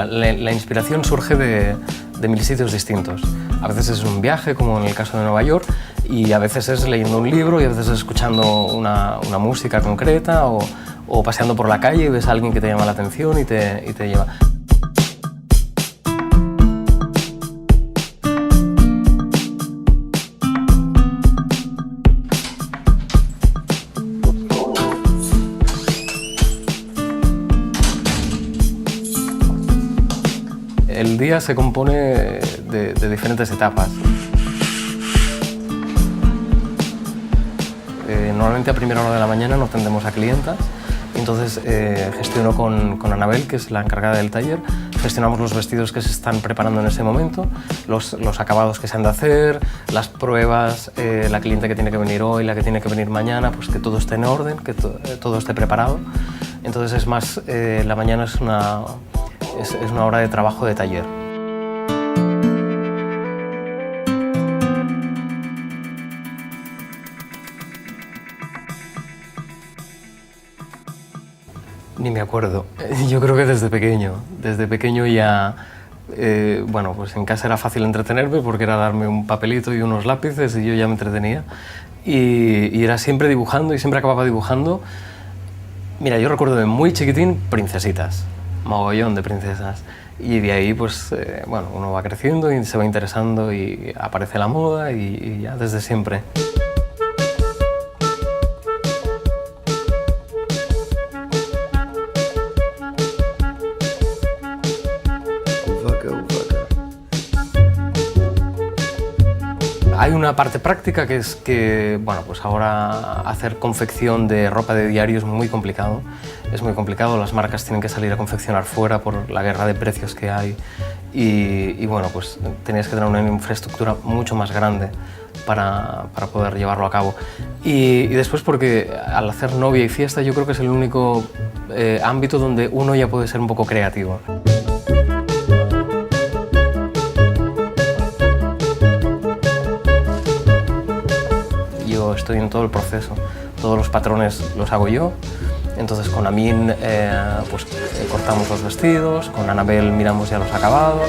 la inspiración surge de mil sitios distintos. A veces es un viaje, como en el caso de Nueva York, y a veces es leyendo un libro, y a veces es escuchando una música concreta, o paseando por la calle y ves a alguien que te llama la atención y te lleva. El día se compone de diferentes etapas. Normalmente a primera hora de la mañana no atendemos a clientas, entonces gestiono con Anabel, que es la encargada del taller. Gestionamos los vestidos que se están preparando en ese momento, los acabados que se han de hacer, las pruebas, la cliente que tiene que venir hoy, la que tiene que venir mañana, pues que todo esté en orden, que todo esté preparado. Entonces es más, la mañana es una hora de trabajo de taller. Ni me acuerdo. Yo creo que desde pequeño ya, bueno, pues en casa era fácil entretenerme porque era darme un papelito y unos lápices y yo ya me entretenía. Y era siempre dibujando y siempre acababa dibujando. Mira, yo recuerdo de muy chiquitín princesitas, mogollón de princesas. Y de ahí, pues, bueno, uno va creciendo y se va interesando y aparece la moda y ya desde siempre. Hay una parte práctica que es que, bueno, pues ahora hacer confección de ropa de diario es muy complicado. Es muy complicado, las marcas tienen que salir a confeccionar fuera por la guerra de precios que hay y bueno, pues tenías que tener una infraestructura mucho más grande para poder llevarlo a cabo. Y después porque al hacer novia y fiesta yo creo que es el único ámbito donde uno ya puede ser un poco creativo. Yo estoy en todo el proceso, todos los patrones los hago yo, entonces con Amin pues, cortamos los vestidos, con Anabel miramos ya los acabados.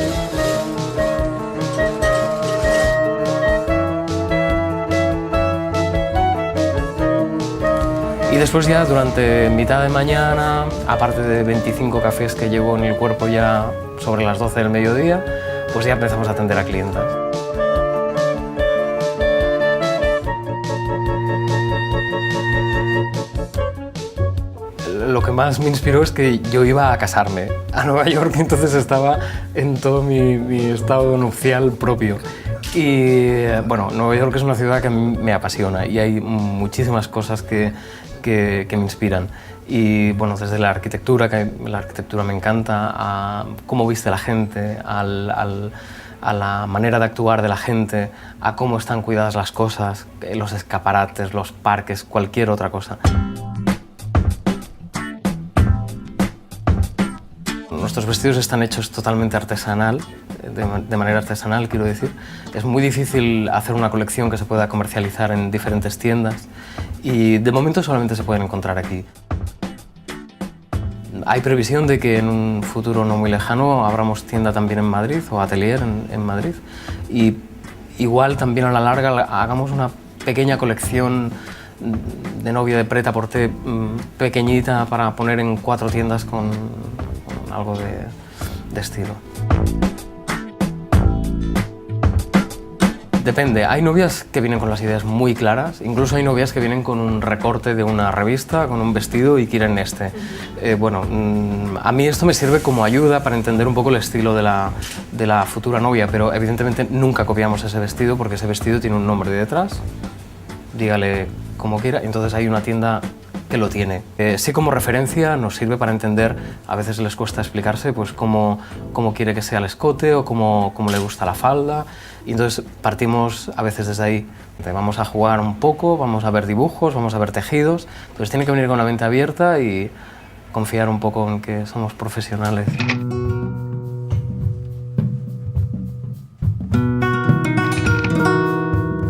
Y después ya durante mitad de mañana, aparte de 25 cafés que llevo en el cuerpo ya sobre las 12 del mediodía, pues ya empezamos a atender a clientas. Lo que más me inspiró es que yo iba a casarme a Nueva York, entonces estaba en todo mi estado nupcial propio. Y bueno, Nueva York es una ciudad que a mí me apasiona y hay muchísimas cosas que me inspiran. Y bueno, desde la arquitectura, que la arquitectura me encanta, a cómo viste la gente, a la manera de actuar de la gente, a cómo están cuidadas las cosas, los escaparates, los parques, cualquier otra cosa. Nuestros vestidos están hechos totalmente artesanal, de manera artesanal, quiero decir. Es muy difícil hacer una colección que se pueda comercializar en diferentes tiendas y de momento solamente se pueden encontrar aquí. Hay previsión de que en un futuro no muy lejano abramos tienda también en Madrid o atelier en Madrid y igual también a la larga hagamos una pequeña colección de novia de prêt-à-porter pequeñita para poner en 4 tiendas con algo de estilo. Depende, hay novias que vienen con las ideas muy claras, incluso hay novias que vienen con un recorte de una revista, con un vestido y quieren este. Bueno, a mí esto me sirve como ayuda para entender un poco el estilo de la futura novia, pero evidentemente nunca copiamos ese vestido porque ese vestido tiene un nombre detrás, dígale como quiera, entonces hay una tienda que lo tiene. Sí, como referencia nos sirve para entender, a veces les cuesta explicarse pues cómo quiere que sea el escote o cómo le gusta la falda y entonces partimos a veces desde ahí. Vamos a jugar un poco, vamos a ver dibujos, vamos a ver tejidos, entonces tiene que venir con la mente abierta y confiar un poco en que somos profesionales.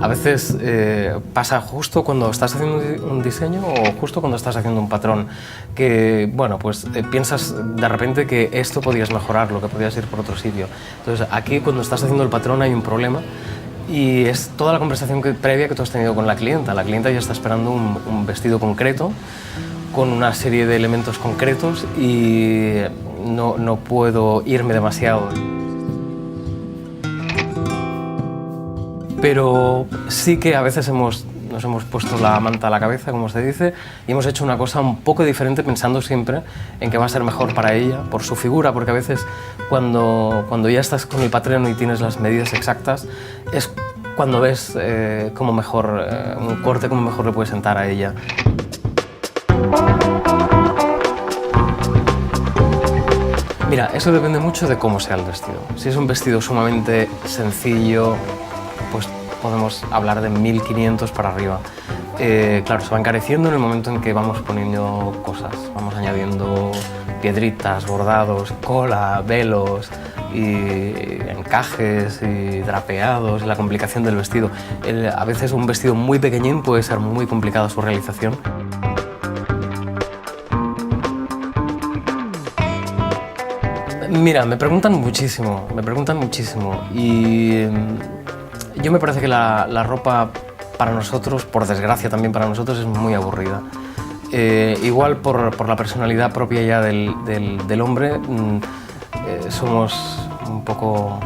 A A veces pasa justo cuando estás haciendo un diseño o justo cuando estás haciendo un patrón, que bueno, pues piensas de repente que esto podías mejorarlo, que podías ir por otro sitio. Entonces aquí cuando estás haciendo el patrón hay un problema y es toda la conversación previa que tú has tenido con la clienta. La clienta ya está esperando un vestido concreto, con una serie de elementos concretos y no puedo irme demasiado. Pero sí que a veces nos hemos puesto la manta a la cabeza, como se dice, y hemos hecho una cosa un poco diferente pensando siempre en que va a ser mejor para ella, por su figura, porque a veces cuando ya estás con el patrón y tienes las medidas exactas, es cuando ves cómo mejor, un corte, cómo mejor le puede sentar a ella. Mira, eso depende mucho de cómo sea el vestido. Si es un vestido sumamente sencillo, pues podemos hablar de 1.500 para arriba. Claro, se va encareciendo en el momento en que vamos poniendo cosas. Vamos añadiendo piedritas, bordados, cola, velos, y encajes y drapeados, la complicación del vestido. A veces un vestido muy pequeñín puede ser muy complicado su realización. Mira, me preguntan muchísimo y yo me parece que la ropa para nosotros, por desgracia también para nosotros, es muy aburrida. Igual por la personalidad propia ya del hombre, somos un poco...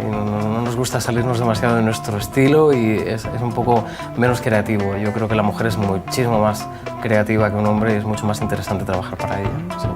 no nos gusta salirnos demasiado de nuestro estilo y es un poco menos creativo. Yo creo que la mujer es muchísimo más creativa que un hombre y es mucho más interesante trabajar para ella. Sí.